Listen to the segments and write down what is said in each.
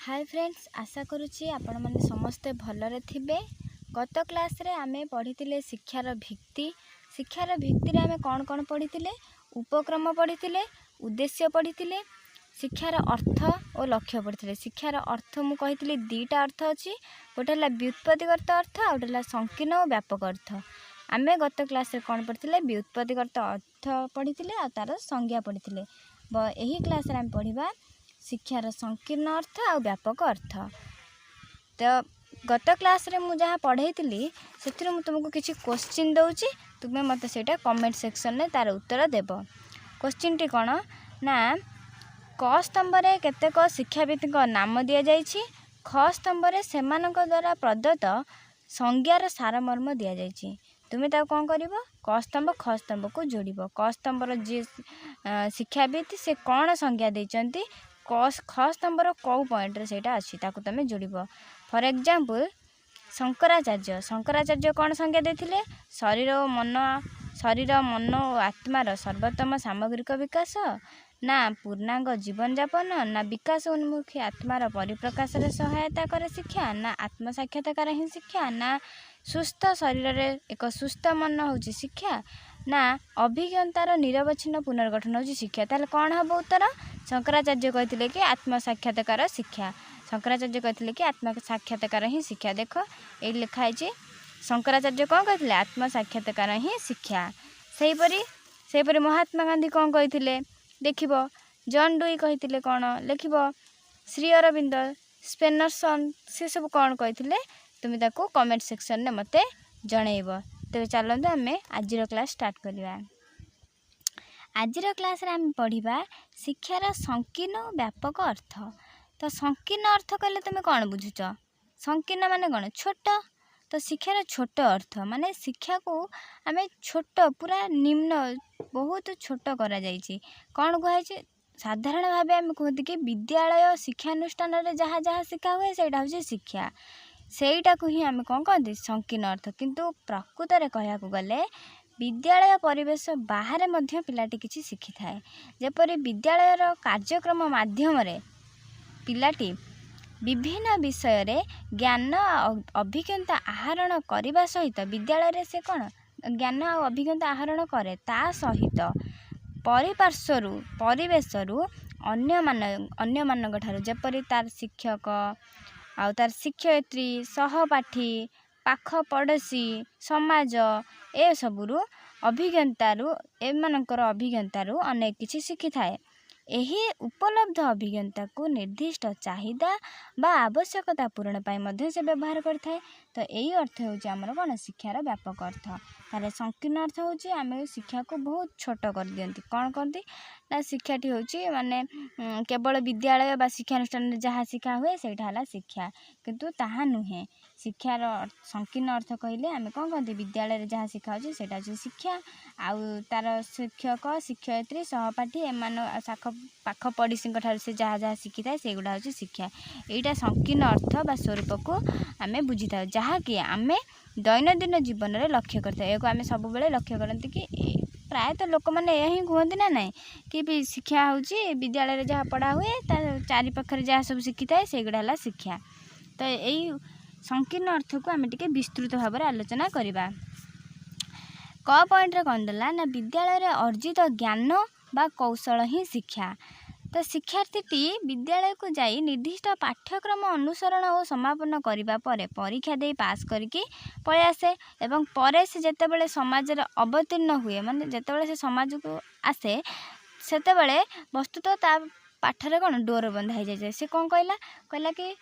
Hi friends, आशा करुच्ची आपण माने समस्ते भलरे थिबे। गत क्लास रे आमे पढ़ीतिले शिक्षार भित्ति। शिक्षार भित्ति रे आमे कौन कौन पढ़ीतिले? उपक्रम पढ़ीतिले, उद्देश्य पढ़ीतिले, शिक्षार अर्थ और लक्ष्य पढ़ीतिले। शिक्षार अर्थ मु कहितिले दुईटा अर्थ अछि, गोटे हला व्युत्पत्तिगत अर्थ और गोटे हला संकीर्ण और व्यापक अर्थ। आमे गत क्लास रे कौन पढ़ीतिले? व्युत्पत्तिगत अर्थ पढ़ीतिले और तार संज्ञा पढ़ीतिले। एही क्लास रे आमे पढ़िबा शिक्षार संकीर्ण अर्थ और व्यापक अर्थ। तो गत क्लास रे मु जहाँ पढ़ाई से तुमको किसी क्वेश्चन दौची, तुम्हें मत से कमेंट सेक्शन में तार उत्तर देव। क्वेश्चन टी कौन ना, क स्तंभ रे केतेक शिक्षाविद नाम दि जाइछि, ख स्तंभ रे सेमानक द्वारा प्रदत्त संज्ञार सारमर्म दि जाइछि। तुम्हें ताको कौन करिवो? क स्तंभ ख स्तंभ को जोड़िबो। क स्तंभ रो जे शिक्षाविद से कौन संज्ञा देइचंती, ख स्तंभर कौ पॉइंट रे सेटा अछि ताको तमे जोड़िबो। फॉर एग्जांपल शंकराचार्य कौन संज्ञा देथिले? शरीर मन और आत्मार सर्वोत्तम सामग्रिक विकास, ना पूर्णांग जीवन जापन, ना विकास उन्मुखी आत्मार परिप्रकाश रे सहायता करे शिक्षा, ना आत्म साक्षात्कार ही शिक्षा, ना सुस्थ शरीर रे एक सुस्थ मन होची शिक्षा, ना अभिज्ञतार निरवच्छिन्न पुनर्गठन होची शिक्षा। ताले कौन हबो उत्तर? शंकराचार्य कहथिले कि आत्म साक्षात्कार शिक्षा। शंकराचार्य कहथिले कि आत्म साक्षात्कार ही शिक्षा। देखो ए लिखा है शंकराचार्य कौन कहथिले? आत्म साक्षात्कार ही शिक्षा। सेहीपरि महात्मा गांधी कौन कहथिले? देखिबो जॉन डुई कहथिले कौन लिखिबो, श्री अरविंद, स्पेनरसन, से सब कौन कहथिले तुम ताको कमेंट सेक्शन में मते जणैबो। तो चलंतु आमे आजिर क्लास स्टार्ट करिवा। आजिर क्लास रे आमे पढ़िबा शिक्षार संकीर्ण व्यापक अर्थ। तो संकीर्ण अर्थ कहले तुम कौन बुझुच? संकीर्ण माने कौन? छोट। तो शिक्षार छोट अर्थ माने शिक्षा को आमे छोट, पूरा निम्न, बहुत छोट करा जाइछि। कौन कह साधारण भाव आम कहते कि विद्यालय शिक्षानुष्ठान रे जहाँ जहाँ शिक्षा हुए सेटा हूँ शिक्षा, सेटा को ही आम कौन कहते संकीर्ण अर्थ। किंतु प्रकृत रे कहया गले विद्यालय परिवेश बाहर मध्य पिलाटी किछि शिखि थाए। जेपरि विद्यालय कार्यक्रम माध्यम रे पिलाटी विभिन्न विषय रे ज्ञान अभिज्ञता आहरण करने सहित विद्यालय रे से कौन ज्ञान और अभिज्ञता आहरण करे, ता सहित परिपार्श्वरु परिवेशरु अन्य मानक ठारू जेपरि तार शिक्षक आउ तार शिक्षयित्री, सहपाठी, पाख पड़ोसी, समाज ए सबुरु अभिज्ञतारू एमानकर अभिज्ञतारू अनेक किछि शिखि थाए। एही उपलब्ध अभिज्ञता को निर्दिष्ट चाहिदा बा आवश्यकता पूरण पाई मध्य से व्यवहार करथाए। तो यही अर्थ होची हमर कोन शिक्षार व्यापक अर्थ। तारे संकीर्ण अर्थ होची आमे शिक्षा को बहुत छोट कर दियंती। कौन करती ना शिक्षाटी होची माने केवल विद्यालय बा शिक्षानुष्ठान जहाँ शिक्षा हुए सेटा हला शिक्षा, किंतु ताहा नुहे। शिक्षार संकीर्ण अर्थ कहले आमे कौन कहते विद्यालय रे जहाँ शिक्षा होची सेटा होची शिक्षा। आउ तार शिक्षक, शिक्षयित्री, सहपाठी एमान पाख पड़ोसी ठार से जहाँ जहाँ शिखि थाए सेगुड़ा होची शिक्षा। एटा संकीर्ण अर्थ बा स्वरूप को आमे बुझी था, जहाँ कि आमे दैनंदिन जीवन रे लक्ष्य करता। एको आमे सब बेले लक्ष्य करंती कि प्रायतः लोक मैंने यही कहते ना नाई कि भी शिक्षा होची विद्यालय रे जहाँ पढ़ा हुए चारि पाखरे जहाँ सब शिखि थाए सेगुड़ा हला शिक्षा। तो यही संकीर्ण अर्थ को आमे टिके विस्तृत भाव में आलोचना करिबा। क पॉइंट रे कौन देला ना, विद्यालय रे अर्जित ज्ञान बा कौशल ही शिक्षा। तो शिक्षार्थी विद्यालय को जाई निर्दिष्ट पाठ्यक्रम अनुसरण और समापन करिबा परे परीक्षा दे पास करके पळे आसे एवं परे से जेतेबेले समाज रे अवतीर्ण हुए, माने जेतेबेले से समाज को आसे सेतेबेले वस्तुतः ता पाठरे कौन डोर बंधा हो जाए। से कौन कहला कि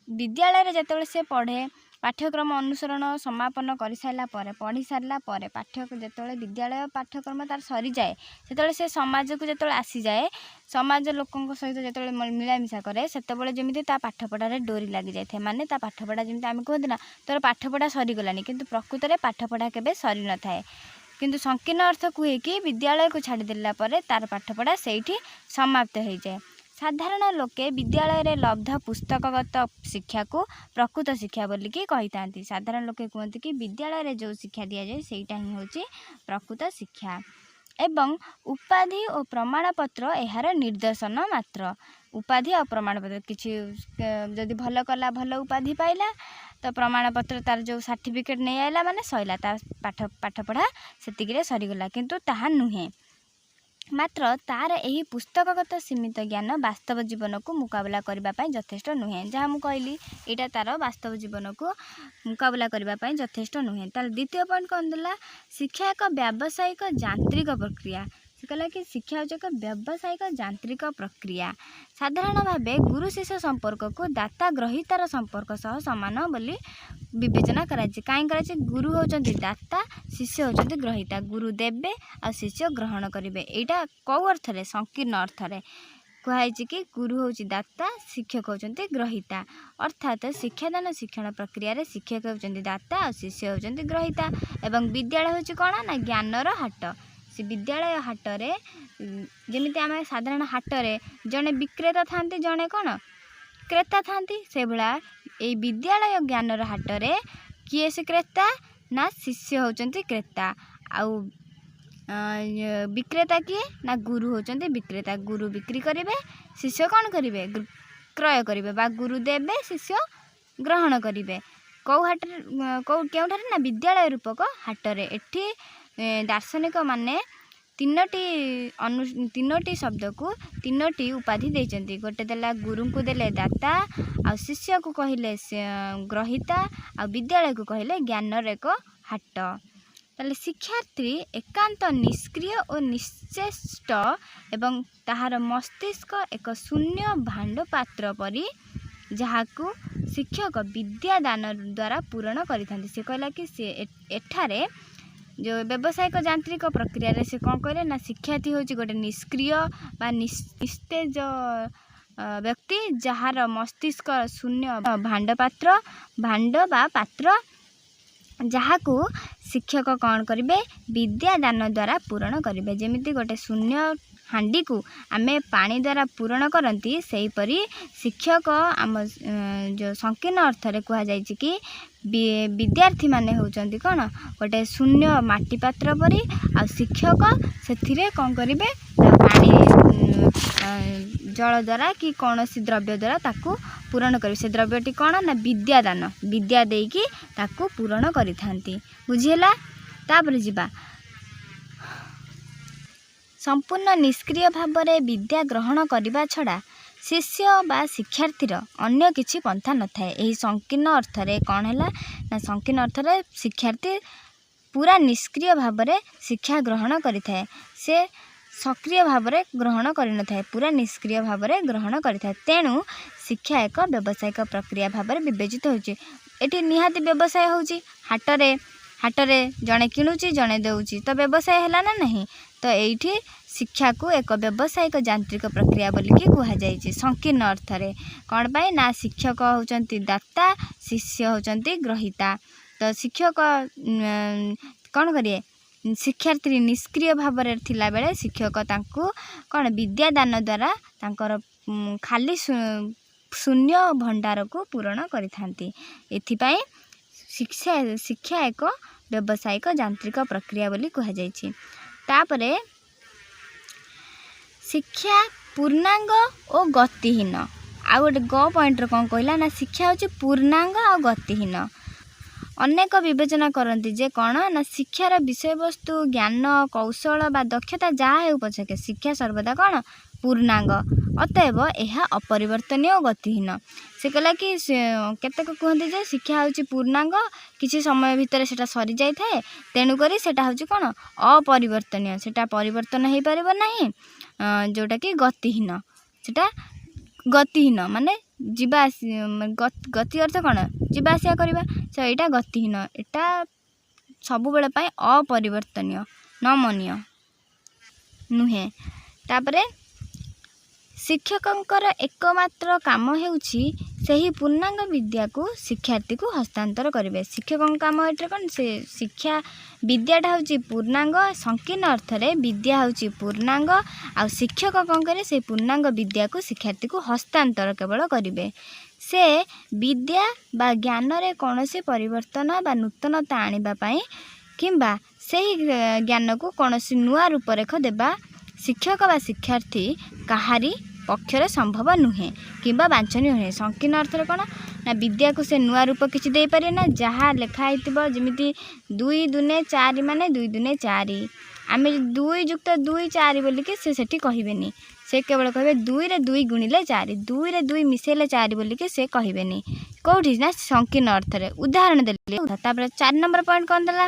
विद्यालय रे जेतेबेले से पढ़े पाठ्यक्रम अनुसरण समापन कर सारा पर पढ़ी सारा पर जेतेबेले विद्यालय पाठ्यक्रम तार सरी जाए सेतेबेले से समाज को जेतेबेले आसी जाए, समाज लोकों सहित जेतेबेले मिलामिशा करे सेतेबेले जेमिति ता पाठपढ़ा रे डोरी लगी जाए। माने ता पाठपढ़ा जेमिति आमे कहते ना तोर पाठपढ़ा सरी गलानी, किंतु प्रकृत रे पाठपढ़ा केबे सरी न थाए। किंतु संकीर्ण अर्थ कहे कि विद्यालय को छाड़ी देला परे तार पाठपढ़ा सेठी समाप्त हो जाए। साधारण लोके विद्यालय रे लब्ध पुस्तकगत शिक्षा को प्रकृत शिक्षा बोली कि कही थांती। साधारण लोके कहते कि विद्यालय रे जो शिक्षा दि जाए सेटा ही होची प्रकृत शिक्षा। एवं उपाधि और प्रमाणपत्र एहार निर्देशन मात्र। उपाधि और प्रमाणपत्र किसी जदि भल कला भल उपाधि पाइला तो प्रमाणपत्र तार जो सर्टिफिकेट नहीं आइला माने सइला तार पाठ पढ़ा सेतिकिरे सरीगला किंतु ताहा नुहे मात्र तार यही पुस्तकगत सीमित ज्ञान वास्तव जीवन को मुकाबला करने यथेष्ट नुहे जहाँ मुझे कहली यहाँ तार वास्तव जीवन को मुकाबला करने यथेष्ट नुहे तार द्वितीय पॉइंट कौन देला शिक्षा एक व्यावसायिक यांत्रिक प्रक्रिया से कहला कि शिक्षा हूँ एक व्यावसायिक यांत्रिक प्रक्रिया साधारण भाव गुरु शिष्य संपर्क को दाता ग्रहितार संपर्क सह सामान बोली विवेचना कराई कहीं गुरु होचंती दाता शिष्य होचंती ग्रहिता गुरु देवे आ शिष्य ग्रहण करेंगे यहाँ कौ अर्थ रे संकीर्ण अर्थ रे कहुई कि गुरु हूँ दाता शिक्षक होचंती ग्रहिता अर्थात शिक्षादान शिक्षण प्रक्रिया शिक्षक होचंती दाता और शिष्य होचंती ग्रहिता एवं विद्यालय हूँ कौन ना ज्ञानर हाट से विद्यालय हाटरे जमीती आम साधारण हाटरे जड़े विक्रेता था जड़े कौन क्रेता था से भाया ये विद्यालय ज्ञानर हाटरे किए से क्रेता ना शिष्य होचंती क्रेता आउ विक्रेता किए ना गुरु होचंती विक्रेता गुरु बिक्री करेंगे शिष्य कौन करेंगे क्रय करेंगे बा गुरु देवे शिष्य ग्रहण करेंगे कौ हाट केउठारे ना विद्यालय रूपक हाटरे एठी दार्शनिक माने तीनोटी शब्द को तीनोटी उपाधि देचंती गोटे देला गुरु को देले दाता आ शिष्य को कहले ग्रहिता आ विद्यालय को कहले ज्ञानर एक हाट ताले शिक्षार्थी एकांत निष्क्रिय और निश्चेष्ट एवं ताहार मस्तिष्क एक शून्य भांड पात्र परी जहाकू शिक्षक विद्यादान द्वारा पूरण करिथांती से कहला कि से एठारे जो व्यावसायिक यांत्रिक प्रक्रिया रे से कौन कहले ना शिक्षार्थी हूँ गोटे निष्क्रिय बा निस्तेज व्यक्ति जार मस्तिष्क शून्य भांड बा पात्र जहाकू शिक्षक कौन करेंगे विद्यादान द्वारा पूरण करेंगे जमीती गोटे शून्य हांडी को आमे पानी द्वारा पूरण करती से परी शिक्षक आम जो संकीर्ण अर्थ रे कह जाय कि विद्यार्थी माने होचंती कौन गोटे शून्य माटी पात्र परी आ शिक्षक से कौन करेंगे पानी जल द्वारा कि कौन सी द्रव्य द्वारा ताकू पूरण करेंगे से द्रव्यटी कौन ना विद्यादान विद्या देकी ताकू पूरण करिथांती बुझीला तापर जिबा संपूर्ण निष्क्रिय भाव में विद्या ग्रहण करने छड़ा शिष्य बा शिक्षार्थीर अन्य किछि पंथा न थाए यही संकीर्ण अर्थ रे कौन है ना संकीर्ण अर्थ रे शिक्षार्थी पूरा निष्क्रिय भाव में शिक्षा ग्रहण करिथाए से सक्रिय भाव में ग्रहण करि न थाए पूरा निष्क्रिय भाव में ग्रहण करिथाए तेणु शिक्षा एक व्यावसायिक प्रक्रिया भाव में विवेचित होछि एठी निहाती व्यवसाय होछि हाटरे जड़े किणुची जड़े देउची तो व्यवसाय है ना नहीं तो ये शिक्षा को एक व्यावसायिक यांत्रिक प्रक्रिया बोलिकी कहुई संकीर्ण अर्थ रे कौन पाई ना शिक्षक होचंती दाता शिष्य होचंती ग्रहिता तो शिक्षक कौन करिए शिक्षार्थी निष्क्रिय भाव में थिला बेले शिक्षक तांको कौन विद्यादान द्वारा तांकर खाली शून्य भंडार को पूरण करिथांती एथिपाई शिक्षा एक व्यावसायिक यांत्रिक प्रक्रिया बोली कहुई तापरे शिक्षा पूर्णांग और गतिहीन आ गोटे ग पॉइंट कौन कहला ना शिक्षा हूँ पूर्णांग और गतिहीन अनेक विवेचना करती जे कौन ना शिक्षार विषय वस्तु ज्ञान कौशल बा दक्षता जहाँ हो पछके शिक्षा सर्वदा कौन पूर्णांग अतएव यह अपरिवर्तनीय और गतिहीन से कहला कि केतक कहते जे शिक्षा हूँ पूर्णांग किसी समय भितर सेटा सरी जाए तेणुक सेटा हूँ कौन अपरिवर्तनीय सेटा परिवर्तन हो पार नहीं जोटा कि गतिहीन सेटा गतिहीन माने जीवा गति अर्थ कौन जीवा आसिया करवा तो यहाँ गतिहीन एटा सब बेले पाई अपरिवर्तनीय नमनीय नुहे तापरे शिक्षकंकर एकमात्र काम हेउछि सही पूर्णांग विद्या को शिक्षार्थी को हस्तांतर करेंगे शिक्षक काम एटे कौन से शिक्षा विद्याटा हूँ पूर्णांग संकीर्ण अर्थ रे विद्या हूँ पूर्णांग आ शिक्षक कौन करे से पूर्णांग विद्या को शिक्षार्थी को हस्तांतर केवल करेंगे से विद्या बा ज्ञान रे कौन से परिवर्तन बा नूतनता आनिबा किंबा सही ज्ञान को कौन नुआ रूपरेख देबा शिक्षक बा शिक्षार्थी कहारी ପକ୍ଷରେ ସମ୍ଭବ ନୁହେଁ କିମ୍ବା ବାଞ୍ଛନୀୟ ନୁହେଁ। ସଂକୀର୍ଣ୍ଣ ଅର୍ଥରେ କ'ଣ ନା ବିଦ୍ୟାକୁ ସେ ନୂଆ ରୂପ କିଛି ଦେଇପାରିବେ ନା। ଯାହା ଲେଖା ହେଇଥିବ ଯେମିତି 2 ଦୁନେ 4 ମାନେ 2 ଦୁନେ 4, ଆମେ 2 ଯୁକ୍ତ 2 4 ବୋଲିକି ସେ ସେଠି କହିବେନି। ସେ କେବଳ କହିବେ 2ରେ 2 ଗୁଣିଲେ 4, 2ରେ 2 ମିଶାଇଲେ 4 ବୋଲିକି ସେ କହିବେନି। କେଉଁଠି ନା ସଂକୀର୍ଣ୍ଣ ଅର୍ଥରେ। ଉଦାହରଣ ଦେଲି। ତାପରେ 4 ନମ୍ବର ପଏଣ୍ଟ କ'ଣ ଦେଲା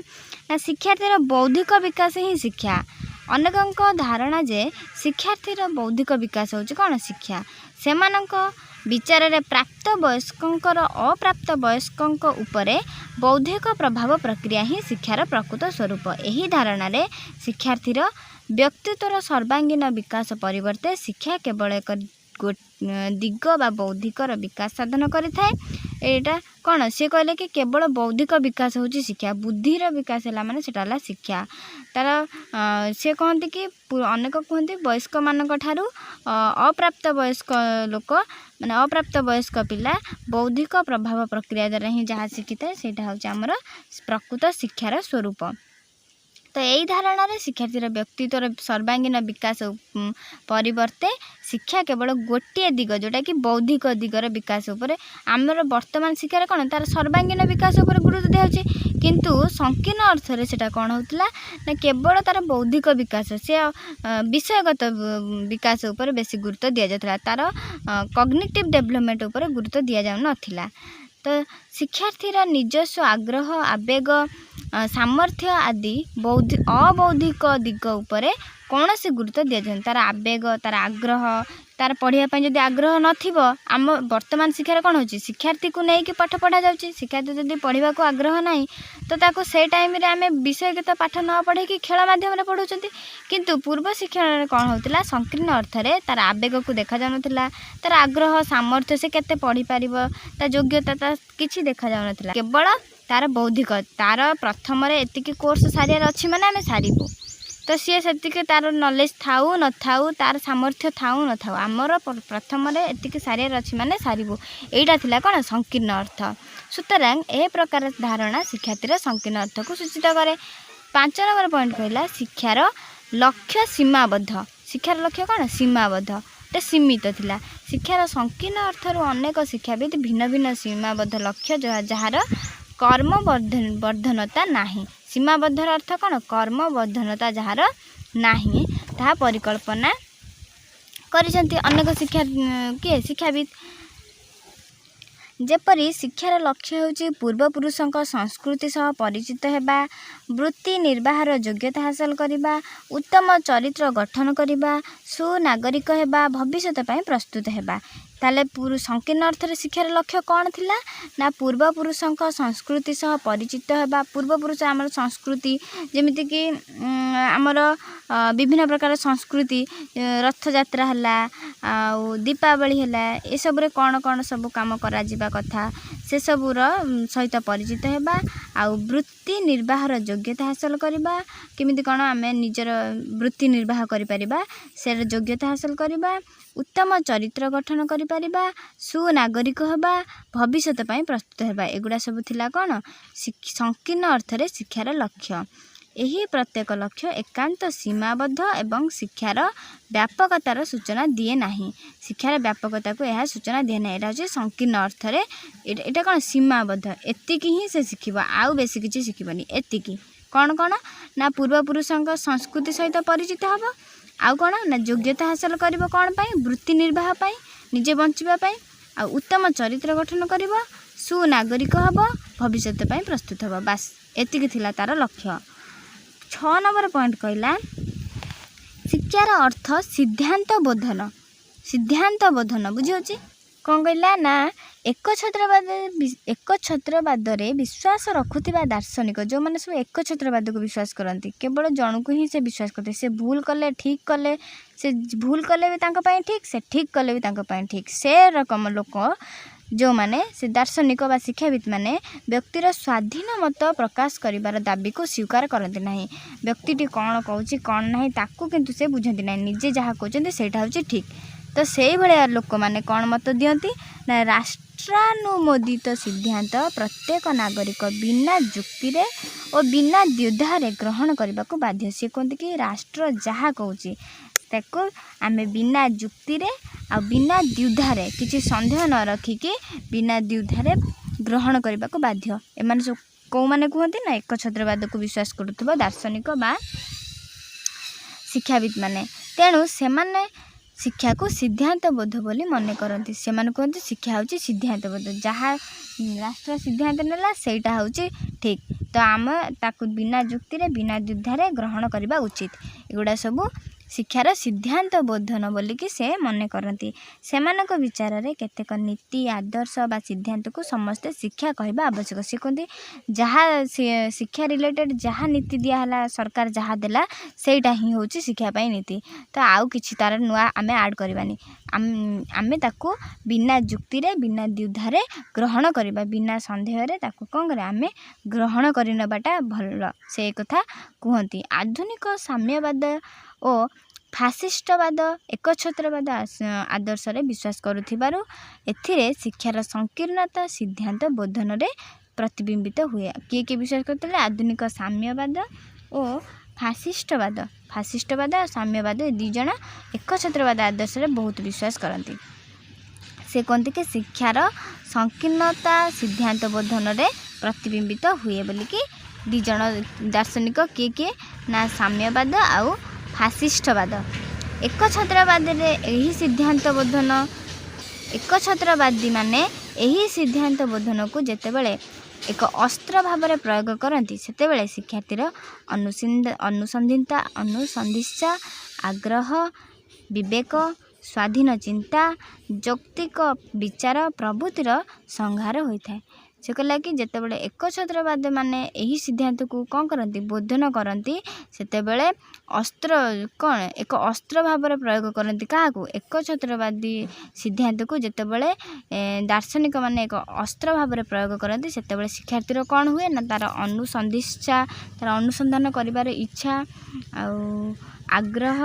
ନା ଶିକ୍ଷାର୍ଥୀର ବୌଦ୍ଧିକ ବିକାଶ ହିଁ ଶିକ୍ଷା। ଅନେକଙ୍କ ଧାରଣା ଯେ ଶିକ୍ଷାର୍ଥୀର ବୌଦ୍ଧିକ ବିକାଶ ହେଉଛି କ'ଣ ଶିକ୍ଷା। ସେମାନଙ୍କ ବିଚାରରେ ପ୍ରାପ୍ତ ବୟସ୍କଙ୍କର ଅପ୍ରାପ୍ତ ବୟସ୍କଙ୍କ ଉପରେ ବୌଦ୍ଧିକ ପ୍ରଭାବ ପ୍ରକ୍ରିୟା ହିଁ ଶିକ୍ଷାର ପ୍ରକୃତ ସ୍ୱରୂପ। ଏହି ଧାରଣାରେ ଶିକ୍ଷାର୍ଥୀର ବ୍ୟକ୍ତିତ୍ୱର ସର୍ବାଙ୍ଗୀନ ବିକାଶ ପରିବର୍ତ୍ତେ ଶିକ୍ଷା କେବଳ ଏକ ଦିଗ ବା ବୌଦ୍ଧିକର ବିକାଶ ସାଧନ କରିଥାଏ। ଏଇଟା କ'ଣ ସେ କହିଲେ କି କେବଳ ବୌଦ୍ଧିକ ବିକାଶ ହେଉଛି ଶିକ୍ଷା, ବୁଦ୍ଧିର ବିକାଶ ହେଲା ମାନେ ସେଟା ହେଲା ଶିକ୍ଷା। ତାର ସେ କହନ୍ତି କି ଅନେକ କୁହନ୍ତି ବୟସ୍କମାନଙ୍କ ଠାରୁ ଅପ୍ରାପ୍ତ ବୟସ୍କ ଲୋକ ମାନେ ଅପ୍ରାପ୍ତ ବୟସ୍କ ପିଲା ବୌଦ୍ଧିକ ପ୍ରଭାବ ପ୍ରକ୍ରିୟା ଦ୍ୱାରା ହିଁ ଯାହା ଶିଖିଥାଏ ସେଇଟା ହେଉଛି ଆମର ପ୍ରକୃତ ଶିକ୍ଷାର ସ୍ୱରୂପ। ତ ଏଇ ଧାରଣାରେ ଶିକ୍ଷାର୍ଥୀର ବ୍ୟକ୍ତିତ୍ୱର ସର୍ବାଙ୍ଗୀନ ବିକାଶ ପରିବର୍ତ୍ତେ ଶିକ୍ଷା କେବଳ ଗୋଟିଏ ଦିଗ ଯେଉଁଟାକି ବୌଦ୍ଧିକ ଦିଗର ବିକାଶ ଉପରେ, ଆମର ବର୍ତ୍ତମାନ ଶିକ୍ଷାରେ କ'ଣ ତାର ସର୍ବାଙ୍ଗୀନ ବିକାଶ ଉପରେ ଗୁରୁତ୍ୱ ଦିଆହେଉଛି। କିନ୍ତୁ ସଂକୀର୍ଣ୍ଣ ଅର୍ଥରେ ସେଇଟା କ'ଣ ହେଉଥିଲା ନା କେବଳ ତାର ବୌଦ୍ଧିକ ବିକାଶ, ସେ ବିଷୟଗତ ବିକାଶ ଉପରେ ବେଶୀ ଗୁରୁତ୍ୱ ଦିଆଯାଉଥିଲା, ତାର କଗ୍ନିଟିଭ୍ ଡେଭଲପମେଣ୍ଟ ଉପରେ ଗୁରୁତ୍ୱ ଦିଆଯାଉନଥିଲା। ତ ଶିକ୍ଷାର୍ଥୀର ନିଜସ୍ୱ ଆଗ୍ରହ, ଆବେଗ, ସାମର୍ଥ୍ୟ ଆଦି ଅବୌଦ୍ଧିକ ଦିଗ ଉପରେ କୌଣସି ଗୁରୁତ୍ୱ ଦିଆଯାଉନି। ତାର ଆବେଗ, ତାର ଆଗ୍ରହ, ତାର ପଢ଼ିବା ପାଇଁ ଯଦି ଆଗ୍ରହ ନଥିବ, ଆମ ବର୍ତ୍ତମାନ ଶିକ୍ଷାରେ କ'ଣ ହେଉଛି ଶିକ୍ଷାର୍ଥୀକୁ ନେଇକି ପାଠ ପଢ଼ାଯାଉଛି। ଶିକ୍ଷାର୍ଥୀ ଯଦି ପଢ଼ିବାକୁ ଆଗ୍ରହ ନାହିଁ ତ ତାକୁ ସେଇ ଟାଇମ୍ରେ ଆମେ ବିଷୟଗତ ପାଠ ନ ପଢ଼େଇକି ଖେଳ ମାଧ୍ୟମରେ ପଢ଼ାଉଛନ୍ତି। କିନ୍ତୁ ପୂର୍ବ ଶିକ୍ଷଣରେ କ'ଣ ହେଉଥିଲା ସଂକୀର୍ଣ୍ଣ ଅର୍ଥରେ ତାର ଆବେଗକୁ ଦେଖାଯାଉନଥିଲା, ତାର ଆଗ୍ରହ, ସାମର୍ଥ୍ୟ, ସେ କେତେ ପଢ଼ିପାରିବ, ତା ଯୋଗ୍ୟତା ତା କିଛି ଦେଖାଯାଉନଥିଲା, କେବଳ ତାର ବୌଦ୍ଧିକ। ତାର ପ୍ରଥମରେ ଏତିକି କୋର୍ସ ସାରିବାର ଅଛି ମାନେ ଆମେ ସାରିବୁ, ତ ସିଏ ସେତିକି ତାର ନଲେଜ ଥାଉ ନଥାଉ, ତାର ସାମର୍ଥ୍ୟ ଥାଉ ନଥାଉ, ଆମର ପ୍ରଥମରେ ଏତିକି ସାରିବାର ଅଛି ମାନେ ସାରିବୁ। ଏଇଟା ଥିଲା କ'ଣ ସଂକୀର୍ଣ୍ଣ ଅର୍ଥ। ସୁତରାଂ ଏ ପ୍ରକାର ଧାରଣା ଶିକ୍ଷାର୍ଥୀର ସଂକୀର୍ଣ୍ଣ ଅର୍ଥକୁ ସୂଚିତ କରେ। 5 ନମ୍ବର ପଏଣ୍ଟ କହିଲା ଶିକ୍ଷାର ଲକ୍ଷ୍ୟ ସୀମାବଦ୍ଧ। ଶିକ୍ଷାର ଲକ୍ଷ୍ୟ କ'ଣ ସୀମାବଦ୍ଧ, ଗୋଟେ ସୀମିତ ଥିଲା। ଶିକ୍ଷାର ସଂକୀର୍ଣ୍ଣ ଅର୍ଥରୁ ଅନେକ ଶିକ୍ଷାବିତ୍ ଭିନ୍ନ ଭିନ୍ନ ସୀମାବଦ୍ଧ ଲକ୍ଷ୍ୟ ଯାହାର କର୍ମବର୍ଦ୍ଧନତା ନାହିଁ। ସୀମାବଦ୍ଧର ଅର୍ଥ କ'ଣ କର୍ମବର୍ଦ୍ଧନତା ଯାହାର ନାହିଁ ତାହା ପରିକଳ୍ପନା କରିଛନ୍ତି ଅନେକ ଶିକ୍ଷାବିତ୍। ଯେପରି ଶିକ୍ଷାର ଲକ୍ଷ୍ୟ ହେଉଛି ପୂର୍ବପୁରୁଷଙ୍କ ସଂସ୍କୃତି ସହ ପରିଚିତ ହେବା, ବୃତ୍ତି ନିର୍ବାହର ଯୋଗ୍ୟତା ହାସଲ କରିବା, ଉତ୍ତମ ଚରିତ୍ର ଗଠନ କରିବା, ସୁନାଗରିକ ହେବା, ଭବିଷ୍ୟତ ପାଇଁ ପ୍ରସ୍ତୁତ ହେବା। ତାହେଲେ ସଂକୀର୍ଣ୍ଣ ଅର୍ଥରେ ଶିକ୍ଷାର ଲକ୍ଷ୍ୟ କ'ଣ ଥିଲା ନା ପୂର୍ବପୁରୁଷଙ୍କ ସଂସ୍କୃତି ସହ ପରିଚିତ ହେବା। ପୂର୍ବପୁରୁଷ ଆମର ସଂସ୍କୃତି ଯେମିତିକି ଆମର ବିଭିନ୍ନ ପ୍ରକାର ସଂସ୍କୃତି, ରଥଯାତ୍ରା ହେଲା ଆଉ ଦୀପାବଳି ହେଲା, ଏସବୁରେ କ'ଣ କ'ଣ ସବୁ କାମ କରାଯିବା କଥା ସେସବୁର ସହିତ ପରିଚିତ ହେବା। ଆଉ ବୃତ୍ତି ନିର୍ବାହର ଯୋଗ୍ୟତା ହାସଲ କରିବା, କେମିତି କ'ଣ ଆମେ ନିଜର ବୃତ୍ତି ନିର୍ବାହ କରିପାରିବା ସେର ଯୋଗ୍ୟତା ହାସଲ କରିବା, ଉତ୍ତମ ଚରିତ୍ର ଗଠନ କରିପାରିବା, ସୁନାଗରିକ ହେବା, ଭବିଷ୍ୟତ ପାଇଁ ପ୍ରସ୍ତୁତ ହେବା। ଏଗୁଡ଼ା ସବୁ ଥିଲା କ'ଣ ସଂକୀର୍ଣ୍ଣ ଅର୍ଥରେ ଶିକ୍ଷାର ଲକ୍ଷ୍ୟ। ଏହି ପ୍ରତ୍ୟେକ ଲକ୍ଷ୍ୟ ଏକାନ୍ତ ସୀମାବଦ୍ଧ ଏବଂ ଶିକ୍ଷାର ବ୍ୟାପକତାର ସୂଚନା ଦିଏ ନାହିଁ। ଶିକ୍ଷାର ବ୍ୟାପକତାକୁ ଏହା ସୂଚନା ଦିଏ ନାହିଁ। ଏଇଟା ହେଉଛି ସଂକୀର୍ଣ୍ଣ ଅର୍ଥରେ ଏଇଟା କ'ଣ ସୀମାବଦ୍ଧ, ଏତିକି ହିଁ ସେ ଶିଖିବ, ଆଉ ବେଶୀ କିଛି ଶିଖିବନି। ଏତିକି କ'ଣ କ'ଣ ନା ପୂର୍ବପୁରୁଷଙ୍କ ସଂସ୍କୃତି ସହିତ ପରିଚିତ ହେବ, ଆଉ କ'ଣ ନା ଯୋଗ୍ୟତା ହାସଲ କରିବ କ'ଣ ପାଇଁ ବୃତ୍ତି ନିର୍ବାହ ପାଇଁ, ନିଜେ ବଞ୍ଚିବା ପାଇଁ, ଆଉ ଉତ୍ତମ ଚରିତ୍ର ଗଠନ କରିବ, ସୁନାଗରିକ ହେବ, ଭବିଷ୍ୟତ ପାଇଁ ପ୍ରସ୍ତୁତ ହେବ। ବାସ୍ ଏତିକି ଥିଲା ତାର ଲକ୍ଷ୍ୟ। 6 ନମ୍ବର ପଏଣ୍ଟ କହିଲା ଶିକ୍ଷାର ଅର୍ଥ ସିଦ୍ଧାନ୍ତ ବୋଧନ। ସିଦ୍ଧାନ୍ତ ବୋଧନ ବୁଝିହେଉଛି କ'ଣ କହିଲା ନା ଏକଛତ୍ରବାଦରେ ବିଶ୍ୱାସ ରଖୁଥିବା ଦାର୍ଶନିକ ଯେଉଁମାନେ ସବୁ ଏକଛତ୍ରବାଦକୁ ବିଶ୍ୱାସ କରନ୍ତି, କେବଳ ଜଣକୁ ହିଁ ସେ ବିଶ୍ୱାସ କରନ୍ତି। ସେ ଭୁଲ କଲେ ଠିକ୍ କଲେ, ସେ ଭୁଲ କଲେ ବି ତାଙ୍କ ପାଇଁ ଠିକ୍, ସେ ଠିକ୍ କଲେ ବି ତାଙ୍କ ପାଇଁ ଠିକ୍, ସେ ରକମ ଲୋକ ଯେଉଁମାନେ ସେ ଦାର୍ଶନିକ ବା ଶିକ୍ଷାବିତ୍ ମାନେ ବ୍ୟକ୍ତିର ସ୍ୱାଧୀନ ମତ ପ୍ରକାଶ କରିବାର ଦାବିକୁ ସ୍ୱୀକାର କରନ୍ତି ନାହିଁ। ବ୍ୟକ୍ତିଟି କ'ଣ କହୁଛି କ'ଣ ନାହିଁ ତାକୁ କିନ୍ତୁ ସେ ବୁଝନ୍ତି ନାହିଁ, ନିଜେ ଯାହା କହୁଛନ୍ତି ସେଇଟା ହେଉଛି ଠିକ୍। ତ ସେଇଭଳିଆ ଲୋକମାନେ କ'ଣ ମତ ଦିଅନ୍ତି ନା ରାଷ୍ଟ୍ରାନୁମୋଦିତ ସିଦ୍ଧାନ୍ତ ପ୍ରତ୍ୟେକ ନାଗରିକ ବିନା ଯୁକ୍ତିରେ ଓ ବିନା ଦ୍ୱିଧାରେ ଗ୍ରହଣ କରିବାକୁ ବାଧ୍ୟ। ସେ କୁହନ୍ତି କି ରାଷ୍ଟ୍ର ଯାହା କହୁଛି ତାକୁ ଆମେ ବିନା ଯୁକ୍ତିରେ ଆଉ ବିନା ଦ୍ୱିଧାରେ କିଛି ସନ୍ଦେହ ନ ରଖିକି ବିନା ଦ୍ୱିଧାରେ ଗ୍ରହଣ କରିବାକୁ ବାଧ୍ୟ। ଏମାନେ ସବୁ କେଉଁମାନେ କୁହନ୍ତି ନା ଏକଛତ୍ରବାଦକୁ ବିଶ୍ୱାସ କରୁଥିବା ଦାର୍ଶନିକ ବା ଶିକ୍ଷାବିତ୍ ମାନେ। ତେଣୁ ସେମାନେ ଶିକ୍ଷାକୁ ସିଦ୍ଧାନ୍ତ ବୋଧ ବୋଲି ମନେ କରନ୍ତି। ସେମାନେ କୁହନ୍ତି ଶିକ୍ଷା ହେଉଛି ସିଦ୍ଧାନ୍ତ ବୋଧ, ଯାହା ରାଷ୍ଟ୍ର ସିଦ୍ଧାନ୍ତ ନେଲା ସେଇଟା ହେଉଛି ଠିକ୍। ତ ଆମେ ତାକୁ ବିନା ଯୁକ୍ତିରେ ବିନା ଦ୍ୱିଧାରେ ଗ୍ରହଣ କରିବା ଉଚିତ। ଏଗୁଡ଼ା ସବୁ ଶିକ୍ଷାର ସିଦ୍ଧାନ୍ତ ବୋଧନ ବୋଲିକି ସେ ମନେ କରନ୍ତି। ସେମାନଙ୍କ ବିଚାରରେ କେତେକ ନୀତି ଆଦର୍ଶ ବା ସିଦ୍ଧାନ୍ତକୁ ସମସ୍ତେ ଶିକ୍ଷା କହିବା ଆବଶ୍ୟକ। ସେ କୁହନ୍ତି ଯାହା ଶିକ୍ଷା ରିଲେଟେଡ଼ ଯାହା ନୀତି ଦିଆହେଲା, ସରକାର ଯାହା ଦେଲା ସେଇଟା ହିଁ ହେଉଛି ଶିକ୍ଷା ପାଇଁ ନୀତି। ତ ଆଉ କିଛି ତାର ନୂଆ ଆମେ ଆଡ଼୍ କରିବାନି। ଆମେ ତାକୁ ବିନା ଯୁକ୍ତିରେ ବିନା ଦ୍ୱିଧାରେ ଗ୍ରହଣ କରିବା, ବିନା ସନ୍ଦେହରେ ତାକୁ କ'ଣ କରିବା ଆମେ ଗ୍ରହଣ କରିନେବାଟା ଭଲ, ସେ କଥା କୁହନ୍ତି। ଆଧୁନିକ ସାମ୍ୟବାଦ ଓ ଫାସିଷ୍ଟବାଦ ଏକଛତ୍ରବାଦ ଆଦର୍ଶରେ ବିଶ୍ୱାସ କରୁଥିବାରୁ ଏଥିରେ ଶିକ୍ଷାର ସଂକୀର୍ଣ୍ଣତା ସିଦ୍ଧାନ୍ତ ବୋଧନରେ ପ୍ରତିବିମ୍ବିତ ହୁଏ। କିଏ କିଏ ବିଶ୍ୱାସ କରୁଥିଲେ? ଆଧୁନିକ ସାମ୍ୟବାଦ ଓ ଫାସିଷ୍ଟବାଦ ଆଉ ସାମ୍ୟବାଦ ଏ ଦୁଇ ଜଣ ଏକଛତ୍ରବାଦ ଆଦର୍ଶରେ ବହୁତ ବିଶ୍ୱାସ କରନ୍ତି। ସେ କୁହନ୍ତି କି ଶିକ୍ଷାର ସଂକୀର୍ଣ୍ଣତା ସିଦ୍ଧାନ୍ତ ବୋଧନରେ ପ୍ରତିବିମ୍ବିତ ହୁଏ ବୋଲିକି ଦୁଇ ଜଣ ଦାର୍ଶନିକ କିଏ ନା ସାମ୍ୟବାଦ ଆଉ ଫାସିଷ୍ଟବାଦ। ଏକଛତ୍ରବାଦରେ ଏହି ସିଦ୍ଧାନ୍ତ ବୋଧନ ଏକଛତ୍ରବାଦୀ ମାନେ ଏହି ସିଦ୍ଧାନ୍ତ ବୋଧନକୁ ଯେତେବେଳେ ଏକ ଅସ୍ତ୍ର ଭାବରେ ପ୍ରୟୋଗ କରନ୍ତି ସେତେବେଳେ ଶିକ୍ଷାର୍ଥୀର ଅନୁସନ୍ଧିତ୍ସା ଆଗ୍ରହ ବିବେକ ସ୍ୱାଧୀନ ଚିନ୍ତା ଯୌକ୍ତିକ ବିଚାର ପ୍ରଭୃତିର ସଂହାର ହୋଇଥାଏ। ସେ କହିଲା କି ଯେତେବେଳେ ଏକଛତ୍ରବାଦ ମାନେ ଏହି ସିଦ୍ଧାନ୍ତକୁ କ'ଣ କରନ୍ତି? ବୋଧନ କରନ୍ତି। ସେତେବେଳେ ଏକ ଅସ୍ତ୍ର ଭାବରେ ପ୍ରୟୋଗ କରନ୍ତି। କାହାକୁ? ଏକଛତ୍ରବାଦୀ ସିଦ୍ଧାନ୍ତକୁ ଯେତେବେଳେ ଦାର୍ଶନିକ ମାନେ ଏକ ଅସ୍ତ୍ର ଭାବରେ ପ୍ରୟୋଗ କରନ୍ତି ସେତେବେଳେ ଶିକ୍ଷାର୍ଥୀର କ'ଣ ହୁଏ ନା ତାର ଅନୁସନ୍ଧିତ୍ସା, ତାର ଅନୁସନ୍ଧାନ କରିବାର ଇଚ୍ଛା ଆଉ ଆଗ୍ରହ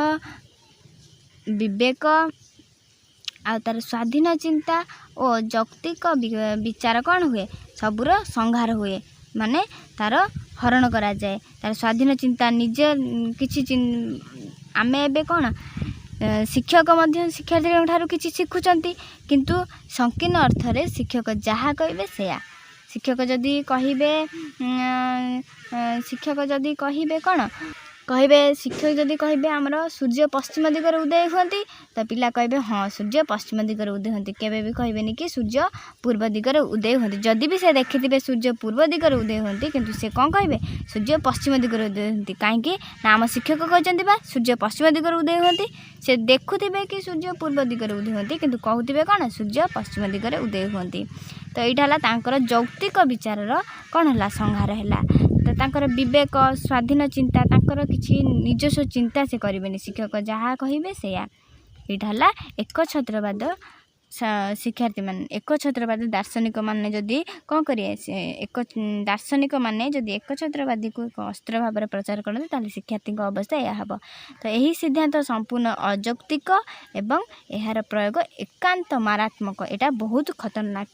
ବିବେକ ଆଉ ତାର ସ୍ୱାଧୀନ ଚିନ୍ତା ଓ ଯୌକ୍ତିକ ବିଚାର କ'ଣ ହୁଏ? ସବୁର ସଂହାର ହୁଏ, ମାନେ ତାର ହରଣ କରାଯାଏ। ତାର ସ୍ୱାଧୀନ ଚିନ୍ତା ନିଜେ କିଛି ଆମେ ଏବେ କ'ଣ ଶିକ୍ଷକ ମଧ୍ୟ ଶିକ୍ଷାର୍ଥୀଙ୍କ ଠାରୁ କିଛି ଶିଖୁଛନ୍ତି, କିନ୍ତୁ ସଂକୀର୍ଣ୍ଣ ଅର୍ଥରେ ଶିକ୍ଷକ ଯାହା କହିବେ ସେୟା। ଶିକ୍ଷକ ଯଦି କହିବେ ଶିକ୍ଷକ ଯଦି କହିବେ ଆମର ସୂର୍ଯ୍ୟ ପଶ୍ଚିମ ଦିଗରେ ଉଦୟ ହୁଅନ୍ତି, ତ ପିଲା କହିବେ ହଁ ସୂର୍ଯ୍ୟ ପଶ୍ଚିମ ଦିଗରେ ଉଦୟ ହୁଅନ୍ତି। କେବେ ବି କହିବେନି କି ସୂର୍ଯ୍ୟ ପୂର୍ବ ଦିଗରେ ଉଦୟ ହୁଅନ୍ତି। ଯଦି ବି ସେ ଦେଖିଥିବେ ସୂର୍ଯ୍ୟ ପୂର୍ବ ଦିଗରେ ଉଦୟ ହୁଅନ୍ତି, କିନ୍ତୁ ସେ କ'ଣ କହିବେ? ସୂର୍ଯ୍ୟ ପଶ୍ଚିମ ଦିଗରେ ଉଦୟ ହୁଅନ୍ତି। କାହିଁକି ନା ଆମ ଶିକ୍ଷକ କହିଛନ୍ତି ବା ସୂର୍ଯ୍ୟ ପଶ୍ଚିମ ଦିଗରେ ଉଦୟ ହୁଅନ୍ତି। ସେ ଦେଖୁଥିବେ କି ସୂର୍ଯ୍ୟ ପୂର୍ବ ଦିଗରେ ଉଦୟ ହୁଅନ୍ତି, କିନ୍ତୁ କହୁଥିବେ କ'ଣ? ସୂର୍ଯ୍ୟ ପଶ୍ଚିମ ଦିଗରେ ଉଦୟ ହୁଅନ୍ତି। ତ ଏଇଟା ହେଲା ତାଙ୍କର ଯୌକ୍ତିକ ବିଚାରର କ'ଣ ହେଲା? ସଂହାର ହେଲା। ତ ତାଙ୍କର ବିବେକ ସ୍ୱାଧୀନ ଚିନ୍ତା, ତାଙ୍କର କିଛି ନିଜସ୍ୱ ଚିନ୍ତା ସେ କରିବେନି, ଶିକ୍ଷକ ଯାହା କହିବେ ସେୟା। ଏଇଟା ହେଲା ଏକଛତ୍ରବାଦ ଶିକ୍ଷାର୍ଥୀମାନେ। ଏକଛତ୍ରବାଦ ଦାର୍ଶନିକ ମାନେ ଯଦି କ'ଣ କରିବେ? ଦାର୍ଶନିକ ମାନେ ଯଦି ଏକଛତ୍ରବାଦୀକୁ ଏକ ଅସ୍ତ୍ର ଭାବରେ ପ୍ରଚାର କରନ୍ତି ତାହେଲେ ଶିକ୍ଷାର୍ଥୀଙ୍କ ଅବସ୍ଥା ଏହା ହେବ। ତ ଏହି ସିଦ୍ଧାନ୍ତ ସମ୍ପୂର୍ଣ୍ଣ ଅଯୌକ୍ତିକ ଏବଂ ଏହାର ପ୍ରୟୋଗ ଏକାନ୍ତ ମାରାତ୍ମକ। ଏଇଟା ବହୁତ ଖତରନାକ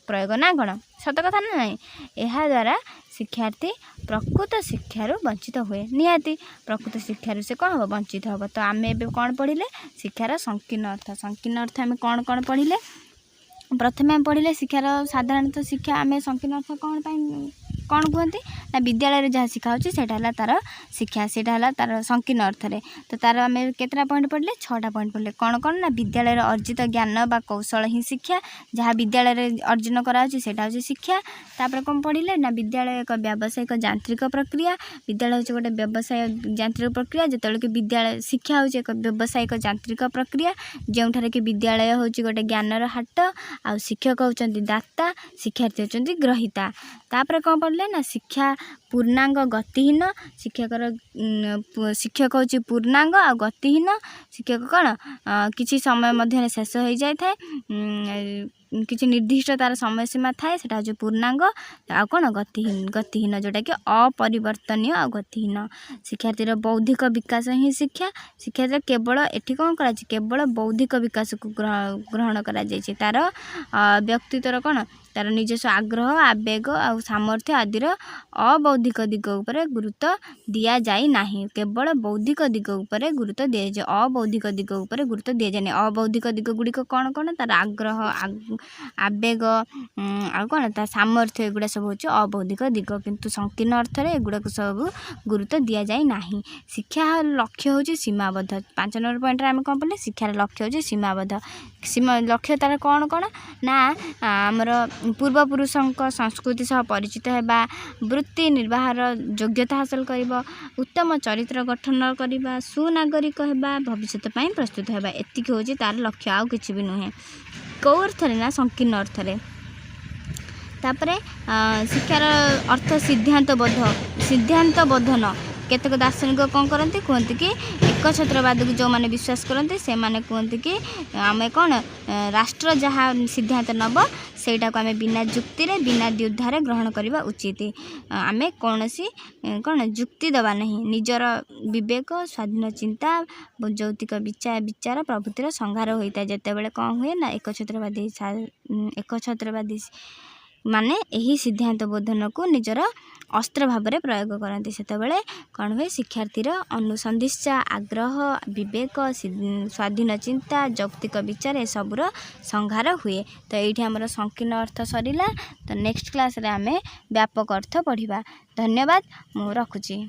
ପ୍ରୟୋଗ ନା କ'ଣ? ସତ କଥା ନା ନାହିଁ? ଏହାଦ୍ୱାରା ଶିକ୍ଷାର୍ଥୀ ପ୍ରକୃତ ଶିକ୍ଷାରୁ ବଞ୍ଚିତ ହୁଏ। ନିହାତି ପ୍ରକୃତ ଶିକ୍ଷାରୁ ସେ କ'ଣ ହେବ? ବଞ୍ଚିତ ହେବ। ତ ଆମେ ଏବେ କ'ଣ ପଢ଼ିଲେ? ଶିକ୍ଷାର ସଂକୀର୍ଣ୍ଣ ଅର୍ଥ। ସଂକୀର୍ଣ୍ଣ ଅର୍ଥ ଆମେ କ'ଣ ପଢ଼ିଲେ? ପ୍ରଥମେ ଆମେ ପଢ଼ିଲେ ଶିକ୍ଷାର ସାଧାରଣତଃ ଶିକ୍ଷା ଆମେ ସଂକୀର୍ଣ୍ଣ ଅର୍ଥ କ'ଣ କୁହନ୍ତି ନା ବିଦ୍ୟାଳୟରେ ଯାହା ଶିକ୍ଷା ହେଉଛି ସେଇଟା ହେଲା ତାର ଶିକ୍ଷା, ସେଇଟା ହେଲା ତାର ସଂକୀର୍ଣ୍ଣ ଅର୍ଥରେ। ତ ତାର ଆମେ କେତେଟା ପଏଣ୍ଟ ପଢ଼ିଲେ? 6ଟା ପଏଣ୍ଟ ପଢ଼ିଲେ। କ'ଣ ନା ବିଦ୍ୟାଳୟରେ ଅର୍ଜିତ ଜ୍ଞାନ ବା କୌଶଳ ହିଁ ଶିକ୍ଷା। ଯାହା ବିଦ୍ୟାଳୟରେ ଅର୍ଜନ କରାଯାଉଛି ସେଇଟା ହେଉଛି ଶିକ୍ଷା। ତାପରେ କ'ଣ ପଢ଼ିଲେ ନା ବିଦ୍ୟାଳୟ ଏକ ବ୍ୟାବସାୟିକ ଯାନ୍ତ୍ରିକ ପ୍ରକ୍ରିୟା। ବିଦ୍ୟାଳୟ ହେଉଛି ଗୋଟେ ବ୍ୟବସାୟ ଯାନ୍ତ୍ରିକ ପ୍ରକ୍ରିୟା, ଯେତେବେଳେ କି ଶିକ୍ଷା ହେଉଛି ଏକ ବ୍ୟବସାୟିକ ଯାନ୍ତ୍ରିକ ପ୍ରକ୍ରିୟା, ଯେଉଁଠାରେ କି ବିଦ୍ୟାଳୟ ହେଉଛି ଗୋଟେ ଜ୍ଞାନର ହାଟ ଆଉ ଶିକ୍ଷକ ହେଉଛନ୍ତି ଦାତା, ଶିକ୍ଷାର୍ଥୀ ହେଉଛନ୍ତି ଗ୍ରହୀତା। ତାପରେ କ'ଣ ପଢ଼ିଲେ ନା ଶିକ୍ଷା ପୂର୍ଣ୍ଣାଙ୍ଗ ଗତିହୀନ। ଶିକ୍ଷକ ହେଉଛି ପୂର୍ଣ୍ଣାଙ୍ଗ ଆଉ ଗତିହୀନ। ଶିକ୍ଷକ କ'ଣ କିଛି ସମୟ ମଧ୍ୟରେ ଶେଷ ହୋଇଯାଇଥାଏ। किसी निर्दिष्ट तार समय सीमा थाए सेटा हूँ पूर्णांग आ कौन गतिहीन जोटा कि अपरिवर्तनीय आ गतिहीन। शिक्षार्थी बौद्धिक विकास ही शिक्षार्थी केवल एठी कौन करा केवल बौद्धिक विकास को ग्रहण करा जायछि तार व्यक्तित्वर कौन तार निजस्व आग्रह आवेग आ सामर्थ्य आदिर अबौद्धिक दिग उपरे गुरुत्व दिया जाय नाही केवल बौद्धिक दिग उपरे गुरुत्व दिया जाय अबौद्धिक दिग उपरे गुरुत्व दिया जाय अबौद्धिक दिग गुड़िक कौन कौन तार आग्रह आवेग आ कौन तार सामर्थ्य एगुड़ा सब हूँ अबौद्धिक दिग किंतु संकीर्ण अर्थ रे एगुड़ा सब गुरुत्व दिया जाय नाही। शिक्षा लक्ष्य हूँ सीमाबद्ध 5 नंबर पॉइंट आम कौन पढ़े शिक्षार लक्ष्य हूँ सीमाबद्ध लक्ष्य तार कौन कौन ना आमर पूर्वपुरुषों संस्कृति सह परिचित होगा वृत्ति निर्वाहर योग्यता हासिल कर उत्तम चरित्र गठन करने सुनागरिक होगा भविष्य प्रस्तुत होगा एतिक हूँ तार लक्ष्य आउ कि भी नुहे कौ अर्थ ना संकीर्ण अर्थ रे। तापरे शिक्षार अर्थ सिद्धांतबोधन केतक दार्शनिक कौन करते कहते कि एक छत्रवाद को जो मैंने विश्वास करते से माने कहते कि आम कौन राष्ट्र जहाँ सिद्धांत नब सेटा को आम बिना युक्ति रे बिना द्विधारे ग्रहण करवा उचित आम कौन सी कौन युक्ति दबा नहीं निजर विवेक स्वाधीन चिंता जौतिक विचार प्रभृतिर संहार होता है जितेबाला कौन हुए ना एक छत्रवादी माने यही सिद्धांत बोधन को निजर अस्त्र भाव में प्रयोग करते से कौन हुए शिक्षार्थीर अनुसंधित्सा आग्रह विवेक स्वाधीन चिंता जौतिक विचार ए सबूर संहार हुए। तो ये आमर संकीर्ण अर्थ सरिला तो नेक्स्ट क्लास रे आमे व्यापक अर्थ पढ़िबा। धन्यवाद मु रखुची।